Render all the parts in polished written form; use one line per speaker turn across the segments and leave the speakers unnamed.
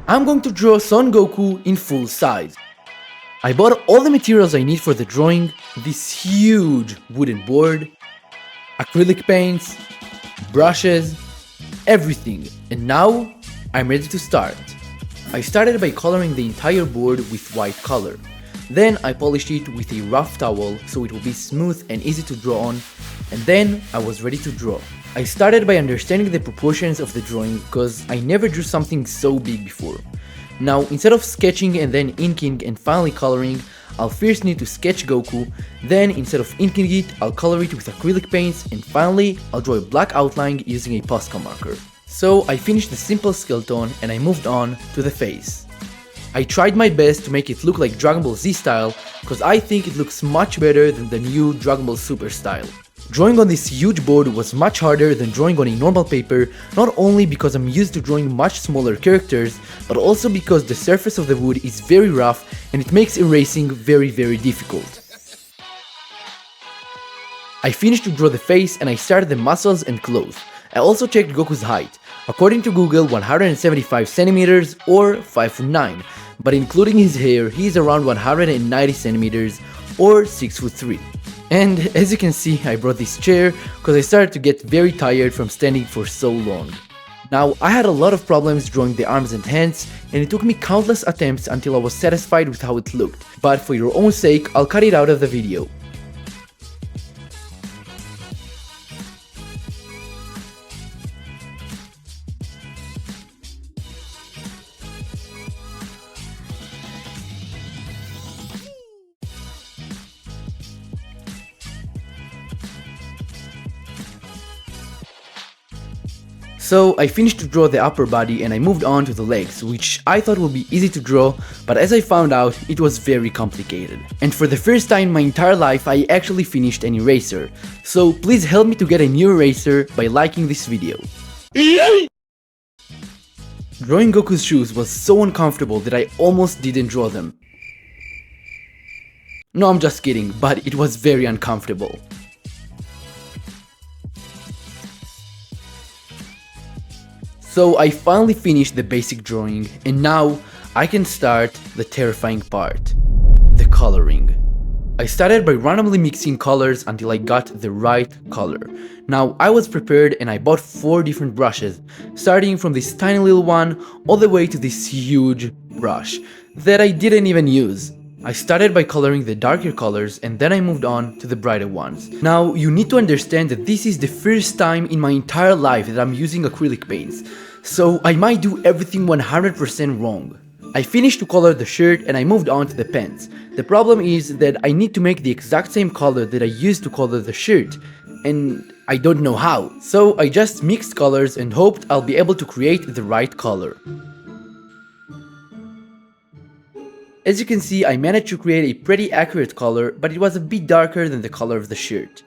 I'm going to draw Son Goku in full size. I bought all the materials I need for the drawing, this huge wooden board, acrylic paints, brushes, everything, and now I'm ready to start. I started by coloring the entire board with white color. Then I polished it with a rough towel so it will be smooth and easy to draw on, and then I was ready to draw. I started by understanding the proportions of the drawing because I never drew something so big before. Now, instead of sketching and then inking and finally coloring, I'll first need to sketch Goku, then instead of inking it, I'll color it with acrylic paints, and finally, I'll draw a black outline using a Posca marker. So I finished the simple skeleton and I moved on to the face. I tried my best to make it look like Dragon Ball Z style, because I think it looks much better than the new Dragon Ball Super style. Drawing on this huge board was much harder than drawing on a normal paper, not only because I'm used to drawing much smaller characters, but also because the surface of the wood is very rough and it makes erasing very difficult. I finished to draw the face and I started the muscles and clothes. I also checked Goku's height. According to Google, 175 centimeters or 5'9", but including his hair, he is around 190 centimeters or 6'3". And as you can see, I brought this chair because I started to get very tired from standing for so long. Now, I had a lot of problems drawing the arms and hands, and it took me countless attempts until I was satisfied with how it looked, but for your own sake, I'll cut it out of the video. So I finished to draw the upper body and I moved on to the legs, which I thought would be easy to draw, but as I found out, it was very complicated. And for the first time in my entire life, I actually finished an eraser. So please help me to get a new eraser by liking this video. Drawing Goku's shoes was so uncomfortable that I almost didn't draw them. No, I'm just kidding, but it was very uncomfortable. So I finally finished the basic drawing, and now I can start the terrifying part, the coloring. I started by randomly mixing colors until I got the right color. Now I was prepared and I bought 4 different brushes, starting from this tiny little one all the way to this huge brush that I didn't even use. I started by coloring the darker colors and then I moved on to the brighter ones. Now you need to understand that this is the first time in my entire life that I'm using acrylic paints, so I might do everything 100% wrong. I finished to color the shirt and I moved on to the pants. The problem is that I need to make the exact same color that I used to color the shirt, and I don't know how. So I just mixed colors and hoped I'll be able to create the right color. As you can see, I managed to create a pretty accurate color, but it was a bit darker than the color of the shirt.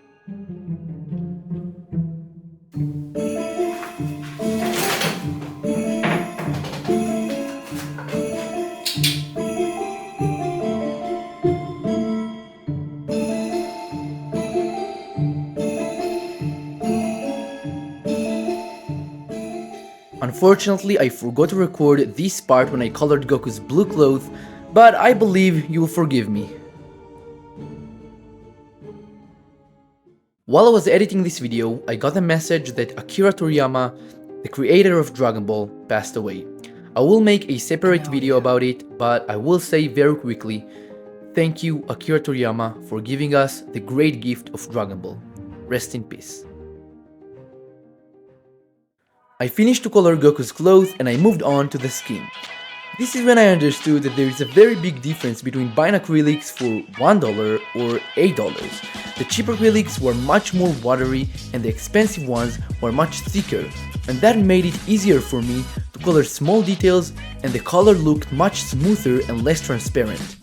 Unfortunately, I forgot to record this part when I colored Goku's blue clothes, but I believe you will forgive me. While I was editing this video, I got a message that Akira Toriyama, the creator of Dragon Ball, passed away. I will make a separate video about it, but I will say very quickly, thank you Akira Toriyama for giving us the great gift of Dragon Ball. Rest in peace. I finished to color Goku's clothes and I moved on to the skin. This is when I understood that there is a very big difference between buying acrylics for $1 or $8. The cheap acrylics were much more watery and the expensive ones were much thicker, and that made it easier for me to color small details, and the color looked much smoother and less transparent.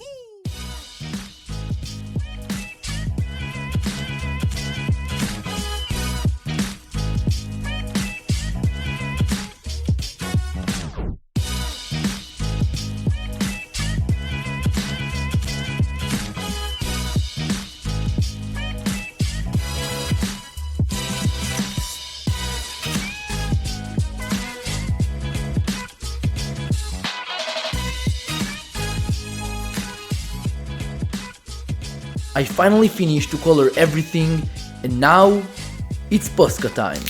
I finally finished to color everything, and now it's Posca time.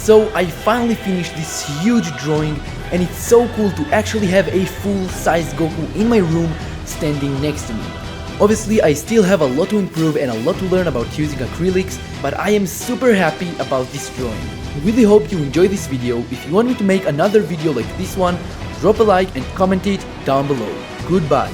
So I finally finished this huge drawing, and it's so cool to actually have a full-size Goku in my room standing next to me. Obviously I still have a lot to improve and a lot to learn about using acrylics, but I am super happy about this drawing. I really hope you enjoyed this video. If you want me to make another video like this one, drop a like and comment it down below. Goodbye.